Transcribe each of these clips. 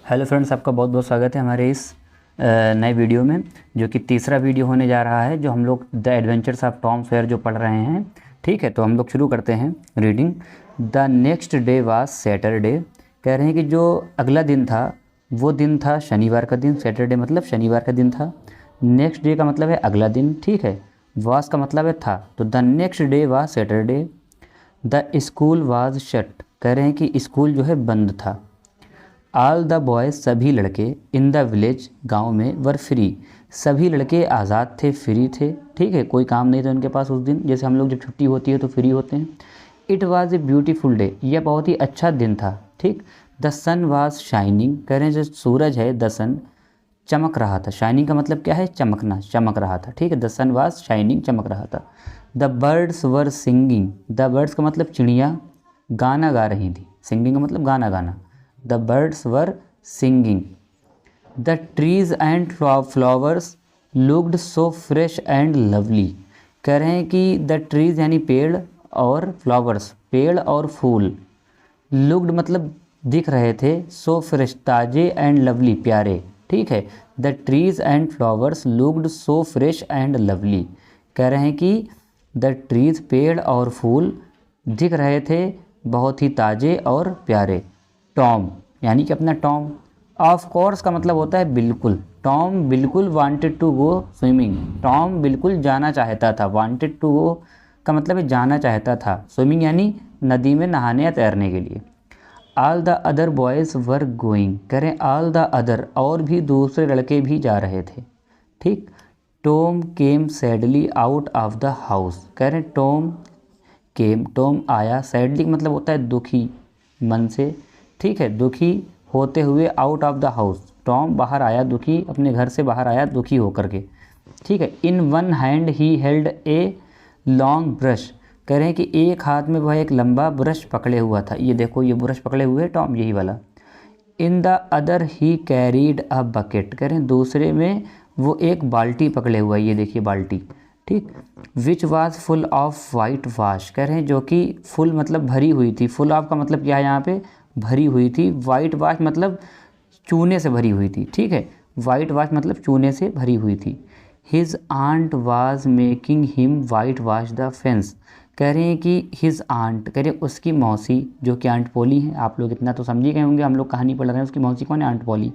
Hello friends, आपका बहुत बहुत स्वागत है हमारे इस नए वीडियो में, जो कि तीसरा वीडियो होने जा रहा है। जो हम लोग the adventures of Tom Sawyer जो पढ़ रहे हैं। ठीक है, तो हम लोग शुरू करते हैं reading. The next day was Saturday. कह रहे हैं कि जो अगला दिन था वो दिन था शनिवार का दिन। सैटरडे मतलब शनिवार का दिन था। नेक्स्ट डे का मतलब है अगला दिन। ठीक है, वाज का मतलब है था, तो the next day was Saturday. The school was shut. कह रहे हैं कि स्कूल जो है बंद था। ऑल द बॉयज़ सभी लड़के इन द विलेज गांव में वर फ्री। सभी लड़के आज़ाद थे, फ्री थे। ठीक है, कोई काम नहीं था उनके पास उस दिन। जैसे हम लोग जब छुट्टी होती है तो फ्री होते हैं। It was a beautiful day. यह बहुत ही अच्छा दिन था। ठीक, द सन वाज शाइनिंग। कह रहे हैं जो सूरज है द सन चमक रहा था। शाइनिंग का मतलब क्या है? चमकना, चमक रहा था। ठीक है, द सन वाज शाइनिंग, चमक रहा था। The birds were singing. The birds का मतलब चिड़िया गाना गा रही थी। सिंगिंग का मतलब गाना गाना। The birds were singing. The trees and flowers looked so fresh and lovely. कह रहे हैं कि द ट्रीज यानी पेड़ और फ्लावर्स पेड़ और फूल, लुक्ड मतलब दिख रहे थे, सो फ्रेश ताजे एंड लवली प्यारे। ठीक है, the trees and flowers looked so fresh and lovely. कह रहे हैं कि द ट्रीज पेड़ और फूल दिख रहे थे बहुत ही ताजे और प्यारे। टॉम यानी कि अपना टॉम। ऑफ कोर्स का मतलब होता है बिल्कुल। टॉम बिल्कुल wanted to go swimming. Tom बिल्कुल जाना चाहता था। वांटेड टू गो का मतलब है जाना चाहता था। स्विमिंग यानी नदी में नहाने या तैरने के लिए। All the other boys were going. करें ऑल द अदर, और भी दूसरे लड़के भी जा रहे थे। ठीक, Tom came sadly out of the house. कह रहे टॉम केम, टॉम आया, सैडली मतलब होता है दुखी मन से। ठीक है, दुखी होते हुए, out of the house Tom बाहर आया, दुखी अपने घर से बाहर आया दुखी होकर के। ठीक है, in one hand he held a long brush. कह रहे हैं कि एक हाथ में वह एक लंबा ब्रश पकड़े हुआ था। ये देखो, ये ब्रश पकड़े हुए टॉम, यही वाला। In the other he carried a bucket. कह रहे हैं दूसरे में वो एक बाल्टी पकड़े हुआ है। ये देखिए बाल्टी। ठीक, which was full of white wash. कह रहे हैं जो कि फुल मतलब भरी हुई थी। फुल ऑफ का मतलब क्या है यहाँ पे? भरी हुई थी। वाइट वाश मतलब चूने से भरी हुई थी। ठीक है, वाइट वाश मतलब चूने से भरी हुई थी। His aunt was making him whitewash the fence. कह रहे हैं कि हिज आंट, कह रहे हैं उसकी मौसी, जो कि आंट पोली हैं। आप लोग इतना तो समझ ही गए होंगे, हम लोग कहानी पढ़ रहे हैं। उसकी मौसी कौन है? Aunt Polly.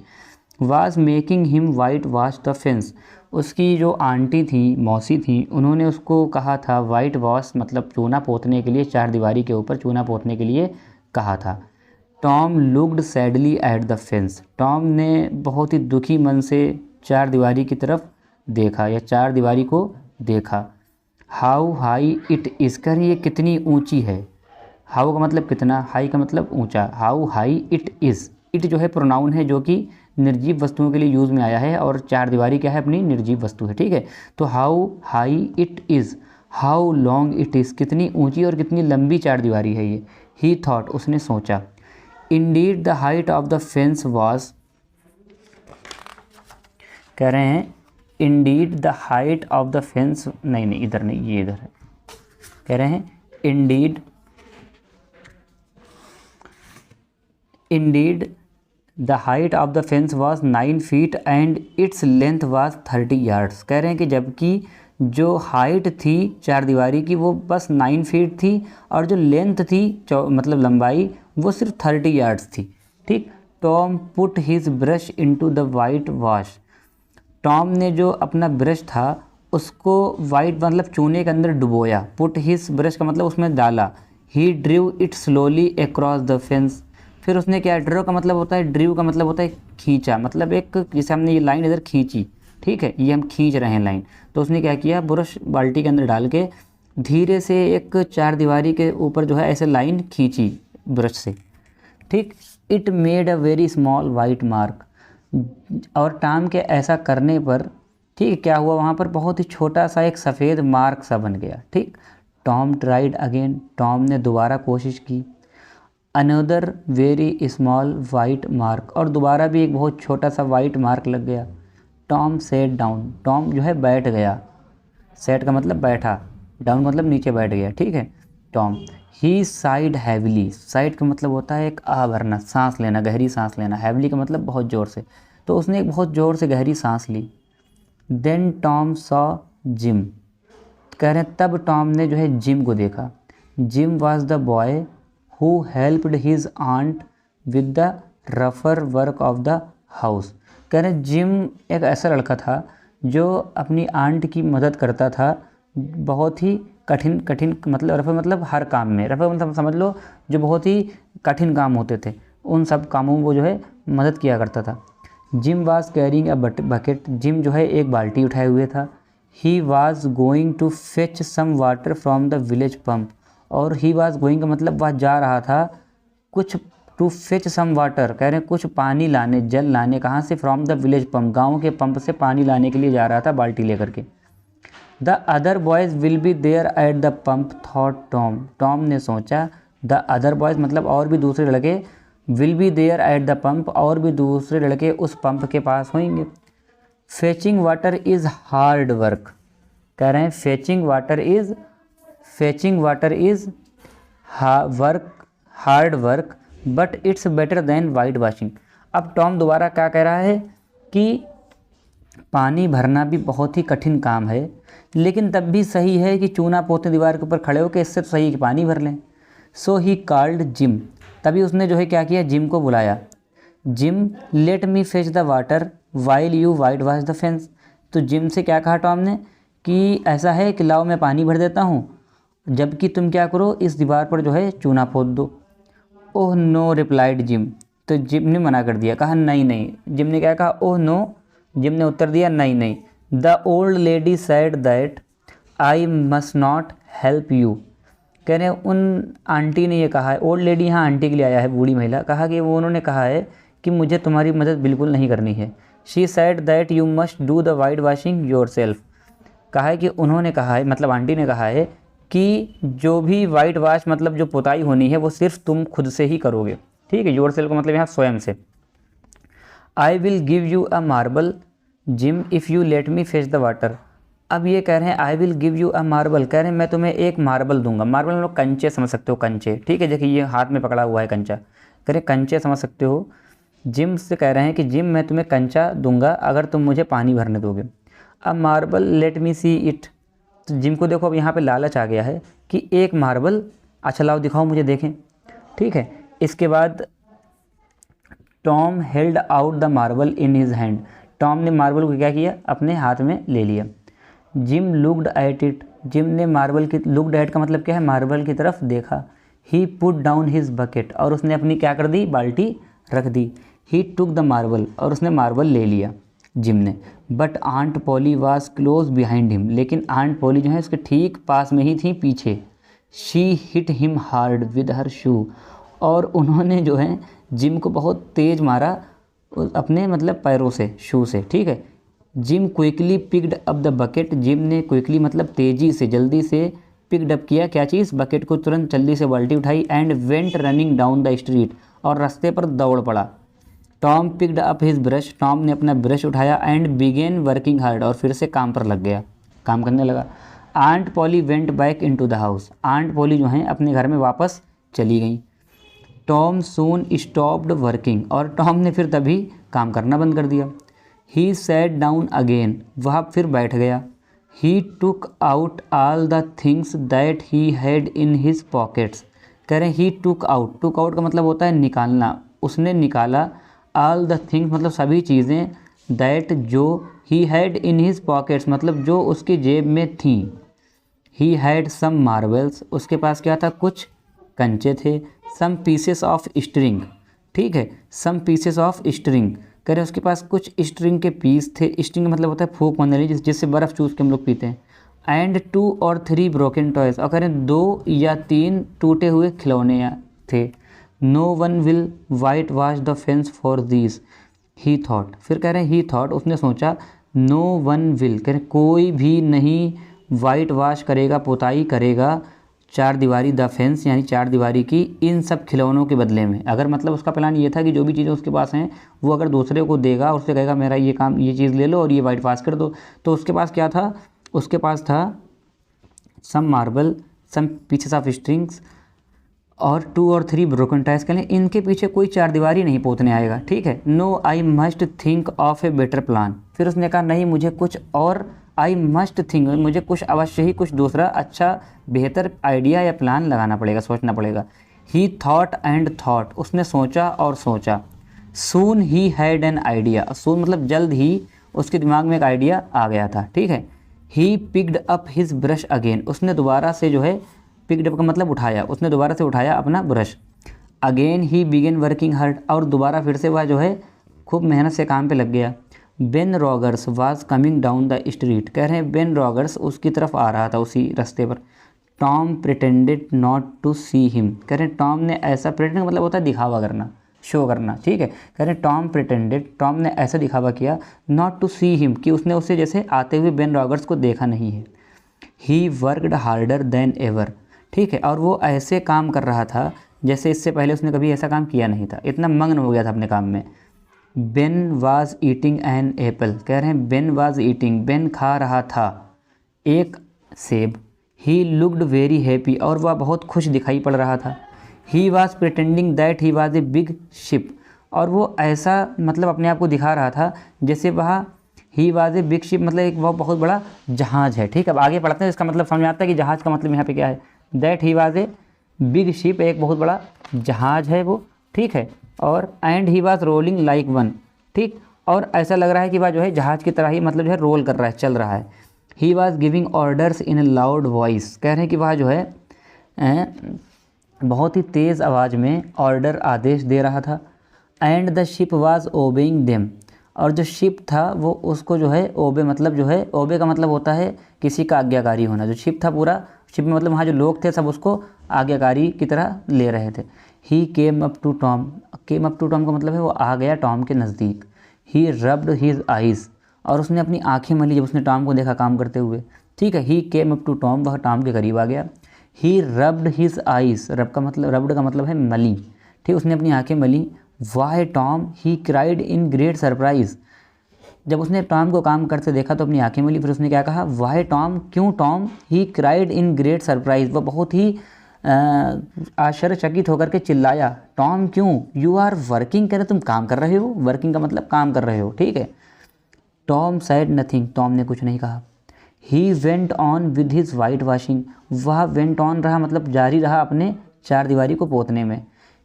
Was making him whitewash the fence. उसकी जो आंटी थी, मौसी थी, उन्होंने उसको कहा था वाइट वॉश मतलब चूना पोतने के लिए, चार दीवारी के ऊपर चूना पोतने के लिए कहा था। Tom looked sadly at the fence. Tom ने बहुत ही दुखी मन से चार दीवारी की तरफ देखा या चार दीवारी को देखा। How high it is. कर ये कितनी ऊंची है। हाउ का मतलब कितना, हाई का मतलब ऊंचा। How high it is. It जो है प्रोनाउन है, जो कि निर्जीव वस्तुओं के लिए यूज़ में आया है, और चार दीवारी क्या है? अपनी निर्जीव वस्तु है। ठीक है, तो how high it is, how long it is, कितनी ऊंची और कितनी लंबी चार दीवारी है ये। ही थॉट, उसने सोचा। Indeed the height of the fence was. कह रहे हैं Indeed the height of the fence, नहीं इधर नहीं, ये इधर है। कह रहे हैं Indeed the height of the fence was 9 feet and its length was 30 yards. कह रहे हैं कि जबकि जो हाइट थी चार दीवारी की वो बस 9 फीट थी, और जो लेंथ थी मतलब लंबाई, वो सिर्फ 30 यार्ड्स थी। ठीक, Tom put his brush into the white wash. Tom ने जो अपना ब्रश था उसको वाइट मतलब चूने के अंदर डुबोया। पुट हिज ब्रश का मतलब उसमें डाला। He drove it slowly across the fence. फिर उसने क्या, ड्रो का मतलब होता है, ड्रीव का मतलब होता है खींचा, मतलब एक जैसे हमने ये लाइन इधर खींची। ठीक है, ये हम खींच रहे हैं लाइन, तो उसने क्या किया, ब्रश बाल्टी के अंदर डाल के धीरे से एक चार दीवारी के ऊपर जो है ऐसे लाइन खींची ब्रश से। ठीक, it made a very small white mark. और टॉम के ऐसा करने पर, ठीक, क्या हुआ वहाँ पर? बहुत ही छोटा सा एक सफ़ेद मार्क सा बन गया। ठीक, टॉम ट्राइड अगेन। टॉम ने दोबारा कोशिश की। Another very small white mark, और दोबारा भी एक बहुत छोटा सा वाइट मार्क लग गया। Tom set down. टॉम जो है बैठ गया। सेट का मतलब बैठा, डाउन का मतलब नीचे बैठ गया। ठीक है, टॉम। ही साइड हैविली, साइड का मतलब होता है एक आ भरना, सांस लेना, गहरी सांस लेना। हैविली का मतलब बहुत ज़ोर से, तो उसने एक बहुत ज़ोर से गहरी सांस ली। देन टॉम सॉ जिम, कह रहे हैं तब टॉम ने जो है जिम को देखा। Jim was the boy who helped his aunt with the रफर वर्क ऑफ द हाउस। कह रहे हैं जिम एक ऐसा लड़का था जो अपनी आंट की मदद करता था बहुत ही कठिन कठिन, मतलब रफर मतलब हर काम में, रफर मतलब समझ लो जो बहुत ही कठिन काम होते थे उन सब कामों में वो जो है मदद किया करता था। Jim was carrying a bucket, Jim जो है एक बाल्टी उठाए हुए था। He was going to fetch some water from the village pump, और ही वाज गोइंग का मतलब वह जा रहा था कुछ, टू फेच सम वाटर कह रहे हैं कुछ पानी लाने, जल लाने, कहाँ से, फ्रॉम द विलेज पम्प, गाँव के पंप से पानी लाने के लिए जा रहा था बाल्टी लेकर के। The other boys will be there at the pump thought Tom, Tom ने सोचा द अदर बॉयज़ मतलब और भी दूसरे लड़के, will be there at the pump और भी दूसरे लड़के उस पंप के पास होंगे। Fetching water is hard work, कह रहे हैं fetching water is work, hard work, but it's better than whitewashing. अब टॉम दोबारा क्या कह रहा है कि पानी भरना भी बहुत ही कठिन काम है, लेकिन तब भी सही है कि चूना पोते दीवार के ऊपर खड़े होकर, इससे तो सही है कि पानी भर लें। सो ही कॉल्ड जिम, तभी उसने जो है क्या किया, जिम को बुलाया। Gym let me fetch the water while you white wash the fence, तो जिम से क्या कहा टॉम ने कि ऐसा है कि लाओ मैं पानी भर देता हूँ, जबकि तुम क्या करो इस दीवार पर जो है चूना पोत दो। ओह नो रिप्लाइड जिम, तो जिम ने मना कर दिया, कहा नहीं नहीं। जिम ने क्या कहा, ओह नो, जिम ने उत्तर दिया नहीं नहीं। The old lady said that I must not help you, कह रहे हैं उन आंटी ने ये कहा है, ओल्ड लेडी यहाँ आंटी के लिए आया है, बूढ़ी महिला, कहा कि वो उन्होंने कहा है कि मुझे तुम्हारी मदद बिल्कुल नहीं करनी है। She said that you must do the white washing your self, कहा है कि उन्होंने कहा है, मतलब आंटी ने कहा है कि जो भी वाइट वॉश मतलब जो पुताई होनी है वो सिर्फ तुम खुद से ही करोगे, ठीक है। योर सेल्फ का मतलब यहाँ स्वयं से। I will give you a marble gym if you let me fetch the water, अब ये कह रहे हैं I will give you a marble, कह रहे हैं मैं तुम्हें एक मार्बल दूंगा। मार्बल हम लोग कंचे समझ सकते हो, कंचे, ठीक है, देखिए ये हाथ में पकड़ा हुआ है कंचा, कह रहे कंचे समझ सकते हो। जिम से कह रहे हैं कि जिम मैं तुम्हें कंचा दूंगा अगर तुम मुझे पानी भरने दोगे। अब marble let me see it, तो जिम को देखो अब यहाँ पे लालच आ गया है कि एक मार्बल, अच्छा लाओ दिखाओ मुझे देखें, ठीक है। इसके बाद Tom held out the marble in his hand, Tom ने मार्बल को क्या किया, अपने हाथ में ले लिया। Gym looked at it, gym ने मार्बल की, लुक्ड एट का मतलब क्या है, मार्बल की तरफ देखा। ही पुट डाउन हिज बकेट, और उसने अपनी क्या कर दी, बाल्टी रख दी। ही टुक द मार्बल, और उसने मार्बल ले लिया जिम ने। But aunt Polly was close behind him, लेकिन आंट पॉली जो है उसके ठीक पास में ही थी, पीछे। She hit him hard with her shoe, और उन्होंने जो है जिम को बहुत तेज़ मारा अपने मतलब पैरों से, शू से, ठीक है। Gym quickly picked up the bucket, gym ने क्विकली मतलब तेज़ी से, जल्दी से पिक्ड अप किया क्या चीज़, बकेट को, तुरंत जल्दी से बाल्टी उठाई। And went running down the street, और रास्ते पर दौड़ पड़ा। Tom picked up his brush, Tom ने अपना ब्रश उठाया। एंड बिगेन वर्किंग हार्ड, और फिर से काम पर लग गया, काम करने लगा। Aunt Polly went back into the house, aunt Polly जो हैं अपने घर में वापस चली गई। टॉम सून स्टॉप्ड वर्किंग, और टॉम ने फिर तभी काम करना बंद कर दिया। ही सैट डाउन अगेन, वह फिर बैठ गया। He took out all the things that he had in his pockets, कह रहे हैं ही टुक आउट, टुक आउट का मतलब होता है निकालना, उसने निकाला। ऑल द थिंग्स मतलब सभी चीज़ें, दैट जो, ही हैड इन हिज पॉकेट्स मतलब जो उसकी जेब में थी। ही हैड सम मार्बल्स, उसके पास क्या था, कुछ कंचे थे। सम पीसेस ऑफ स्ट्रिंग, ठीक है, सम पीसेस ऑफ स्ट्रिंग, कह रहे उसके पास कुछ स्ट्रिंग के पीस थे। स्ट्रिंग का मतलब होता है फूंक मारने वाली, जिससे बर्फ़ चूस के हम लोग पीते हैं। एंड 2 और 3 ब्रोकन टॉयज़, और कह रहे हैं 2 या 3 टूटे हुए खिलौने थे। No one will whitewash the fence for these, he thought, फिर कह रहे हैं ही थॉट, उसने सोचा। नो वन विल, कह रहे कोई भी नहीं वाइट वॉश करेगा, पुताई करेगा, चार दीवारी द फेंस यानी चार दीवारी की, इन सब खिलौनों के बदले में। अगर मतलब उसका प्लान ये था कि जो भी चीज़ें उसके पास हैं वो अगर दूसरे को देगा, उससे कहेगा मेरा ये काम, ये चीज़ ले लो और ये वाइट वॉश कर दो, तो उसके पास क्या था, उसके पास था some marble some pieces of strings और 2 और 3 ब्रोकन टाइल्स। कह लें इनके पीछे कोई चारदीवारी नहीं पोतने आएगा, ठीक है। No I must think of a better plan. फिर उसने कहा नहीं मुझे कुछ और, आई मस्ट थिंक मुझे कुछ अवश्य ही कुछ दूसरा अच्छा बेहतर आइडिया या प्लान लगाना पड़ेगा, सोचना पड़ेगा। ही थॉट एंड थॉट, उसने सोचा और सोचा। सून ही हैड एन आइडिया, सून मतलब जल्द ही उसके दिमाग में एक आइडिया आ गया था, ठीक है। He picked up his brush again, उसने दोबारा से जो है, पिक्ड अप का मतलब उठाया, उसने दोबारा से उठाया अपना ब्रश। अगेन ही बिगेन वर्किंग हार्ड, और दोबारा फिर से वह जो है खूब मेहनत से काम पे लग गया। Ben Rogers was coming down the street, कह रहे हैं बेन रॉगर्स उसकी तरफ आ रहा था उसी रास्ते पर। Tom pretended not to see him, कह रहे हैं टॉम ने ऐसा, प्रिटेंड मतलब होता है दिखावा करना, शो करना, ठीक है। कह रहे हैं टॉम प्रिटेंडेड, टॉम ने ऐसा दिखावा किया, नॉट टू सी हिम कि उसने उसे जैसे आते हुए बेन रॉगर्स को देखा नहीं है। He worked harder than ever, ठीक है, और वो ऐसे काम कर रहा था जैसे इससे पहले उसने कभी ऐसा काम किया नहीं था, इतना मग्न हो गया था अपने काम में। Ben was eating an apple, कह रहे हैं बेन वाज ईटिंग, बेन खा रहा था एक सेब। ही लुक्ड वेरी हैप्पी, और वह बहुत खुश दिखाई पड़ रहा था। He was pretending that he was a big ship, और वो ऐसा मतलब अपने आप को दिखा रहा था जैसे वह, he was a big ship मतलब एक वह बहुत बड़ा जहाज़ है, ठीक है। अब आगे पढ़ते हैं, इसका मतलब समझ में आता है कि जहाज़ का मतलब यहाँ पे क्या है। That he was a big ship, एक बहुत बड़ा जहाज़ है वो, ठीक है। और and he was rolling like one, ठीक, और ऐसा लग रहा है कि वह जो है जहाज़ की तरह ही मतलब जो है रोल कर रहा है, चल रहा है। He was giving orders in A loud voice, कह रहे हैं कि वह जो है बहुत ही तेज़ आवाज़ में ऑर्डर आदेश दे रहा था। And the ship was obeying them, और जो शिप था वो उसको जो है ओबे मतलब जो है, ओबे का मतलब होता है किसी का आज्ञाकारी होना। जो शिप था पूरा, शिप में मतलब वहाँ जो लोग थे सब उसको आज्ञाकारी की तरह ले रहे थे। He came up to Tom, came up to Tom का मतलब है वो आ गया टॉम के नज़दीक। ही रब्ड हिज आइज़, और उसने अपनी आँखें मली जब उसने टॉम को देखा काम करते हुए, ठीक है। He came up to Tom, वह टॉम के करीब आ गया। He rubbed his eyes, rubbed का मतलब है मली, ठीक, उसने अपनी आंखें मली। Why Tom, he cried in great surprise, जब उसने टॉम को काम करते देखा तो अपनी आंखें मली। फिर उसने क्या कहा, वाई टॉम, क्यों Tom, he cried in great surprise, वह बहुत ही आश्चर्यचकित होकर के चिल्लाया, टॉम क्यों, यू आर वर्किंग, कह रहे तुम काम कर रहे हो, वर्किंग का मतलब काम कर रहे हो, ठीक है। टॉम सैड नथिंग, टॉम ने कुछ नहीं कहा। He went on with his white washing, वह वेंट ऑन रहा मतलब जारी रहा अपने चारदीवारी को पोतने में।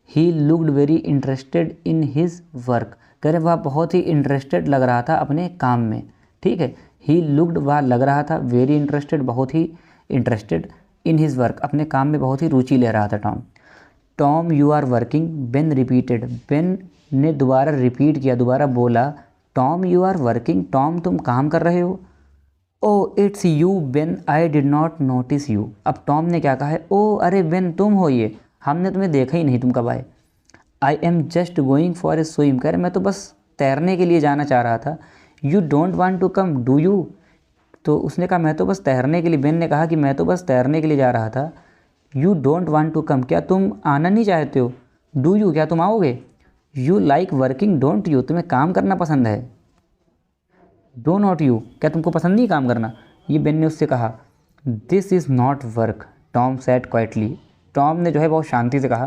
He looked very interested in his work, कह रहे वह बहुत ही इंटरेस्टेड लग रहा था अपने काम में, ठीक है। ही लुक्ड, वह लग रहा था, वेरी इंटरेस्टेड बहुत ही इंटरेस्टेड, इन हिज वर्क, अपने काम में बहुत ही रुचि ले रहा था Tom. Tom you are working, Ben repeated, Ben ने दोबारा रिपीट किया, दोबारा बोला, Tom you are working, Tom तुम काम कर रहे हो। Oh it's you Ben, I did not notice you, अब टॉम ने क्या कहा है, ओ अरे बेन तुम हो ये, हमने तुम्हें देखा ही नहीं, तुम कब आए। I am just going for a swim, कह रहे मैं तो बस तैरने के लिए जाना चाह रहा था। You don't want to come do you, तो उसने कहा मैं तो बस तैरने के लिए, बेन ने कहा कि मैं तो बस तैरने के लिए जा रहा था। You don't want to come, क्या तुम आना नहीं चाहते हो। डू यू, क्या तुम आओगे। You like working don't you, तुम्हें काम करना पसंद है। डो नॉट यू, क्या तुमको पसंद नहीं काम करना, ये बेन ने उससे कहा। This is not work, Tom said quietly, Tom ने जो है बहुत शांति से कहा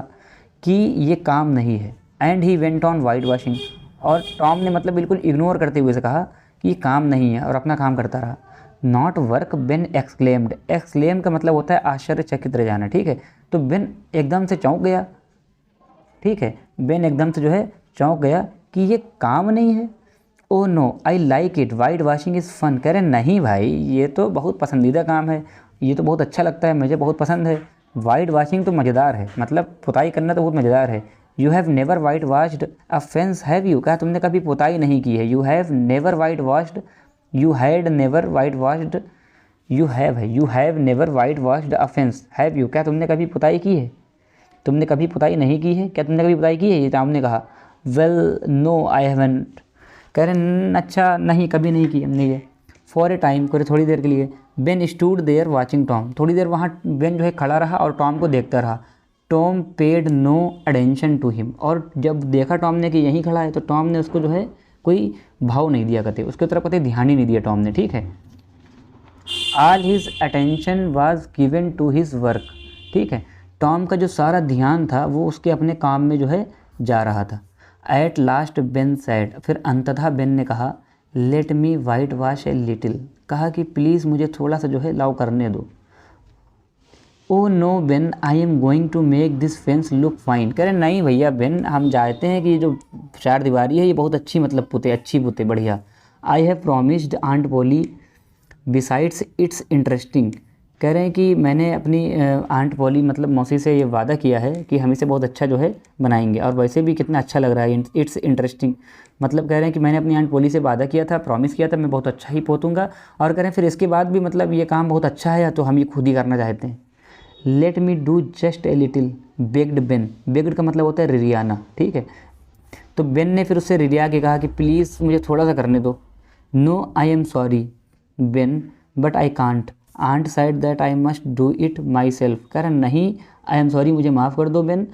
कि ये काम नहीं है। And he went on white washing, और टॉम ने मतलब बिल्कुल इग्नोर करते हुए से कहा कि ये काम नहीं है, और अपना काम करता रहा। Not work, Ben exclaimed, exclaim का मतलब होता है आश्चर्यचकित रह जाना, ठीक है। तो बेन एकदम से चौंक गया, ठीक है, बेन एकदम से जो है चौंक गया कि ये काम नहीं है। Oh no I like it, whitewashing is fun, कह रहे नहीं भाई ये तो बहुत पसंदीदा काम है, ये तो बहुत अच्छा लगता है, मुझे बहुत पसंद है। वाइट वॉशिंग तो मज़ेदार है, मतलब पुताई करना तो बहुत मज़ेदार है। You have never white washed a fence have you, कहा तुमने कभी पुताई नहीं की है। You have never white washed, you had never white washed, you have never white washed a fence have you, क्या तुमने कभी पुताई की है, तुमने कभी पुताई नहीं की है, क्या तुमने कभी पुताई की है, ये टॉम ने कहा। वेल नो आई हैवंट, कह रहे अच्छा नहीं कभी नहीं की हमने ये। फॉर ए टाइम, करे थोड़ी देर के लिए। Ben stood there watching Tom, थोड़ी देर वहाँ बेन जो है खड़ा रहा और टॉम को देखता रहा। Tom paid no attention to him, और जब देखा टॉम ने कि यहीं खड़ा है तो टॉम ने उसको जो है कोई भाव नहीं दिया, कहते उसके तरफ कहते ध्यान ही नहीं दिया टॉम ने, ठीक है। All his attention was given to his work. ठीक है, टॉम का जो सारा ध्यान था वो उसके अपने काम में जो है जा रहा था। एट लास्ट बेन सैड, फिर अंततः बेन ने कहा, let me white wash a little, कहा कि प्लीज़ मुझे थोड़ा सा जो है लाव करने दो। Oh no Ben, I am going to make this fence look fine, कह रहे नहीं भैया बेन, हम चाहते हैं कि ये जो चार दीवारी है ये बहुत अच्छी मतलब पुते, अच्छी पुते, बढ़िया। I have promised aunt Polly besides it's interesting, कह रहे हैं कि मैंने अपनी आंट पॉली मतलब मौसी से ये वादा किया है कि हम इसे बहुत अच्छा जो है बनाएंगे, और वैसे भी कितना अच्छा लग रहा है, इट्स इंटरेस्टिंग, मतलब कह रहे हैं कि मैंने अपनी आंट पॉली से वादा किया था, प्रॉमिस किया था मैं बहुत अच्छा ही पोतूंगा, और कह रहे हैं फिर इसके बाद भी मतलब ये काम बहुत अच्छा है तो हम ये खुद ही करना चाहते हैं। Let me do just a little bagged Ben, bagged का मतलब होता है रिरियाना। ठीक है, तो बेन ने फिर उससे रिरिया के कहा कि प्लीज़ मुझे थोड़ा सा करने दो। No I am sorry Ben but I can't, aunt said that I must do it myself, कह रहा नहीं आई एम सॉरी मुझे माफ़ कर दो बेन,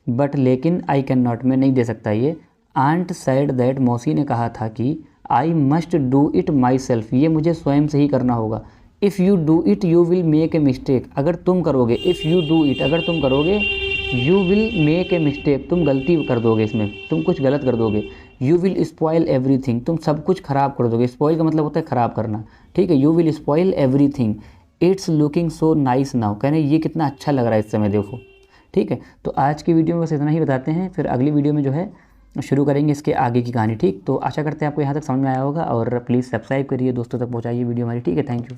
बट लेकिन आई कैन नॉट, मैं नहीं दे सकता ये। आंट साइड दैट, मौसी ने कहा था कि आई must do it my self, ये मुझे स्वयं से ही करना होगा। If you do it you will make a mistake, अगर तुम करोगे, इफ़ यू डू इट, अगर तुम करोगे, you will make a mistake, तुम गलती कर दोगे, इसमें तुम कुछ गलत कर दोगे। यू विल स्पॉइल एवरीथिंग, तुम सब कुछ ख़राब कर दोगे, स्पॉइल का मतलब होता है ख़राब करना। ठीक है, you will spoil everything, it's looking so nice now, कहने ये कितना अच्छा लग रहा है इस समय देखो। ठीक है, तो आज की वीडियो में बस इतना ही बताते हैं, फिर अगली वीडियो में जो है शुरू करेंगे इसके आगे की कहानी। ठीक, तो आशा करते हैं आपको यहाँ तक समझ में आया होगा, और प्लीज़ सब्सक्राइब करिए, दोस्तों तक पहुँचाइए वीडियो हमारी। ठीक है, थैंक यू।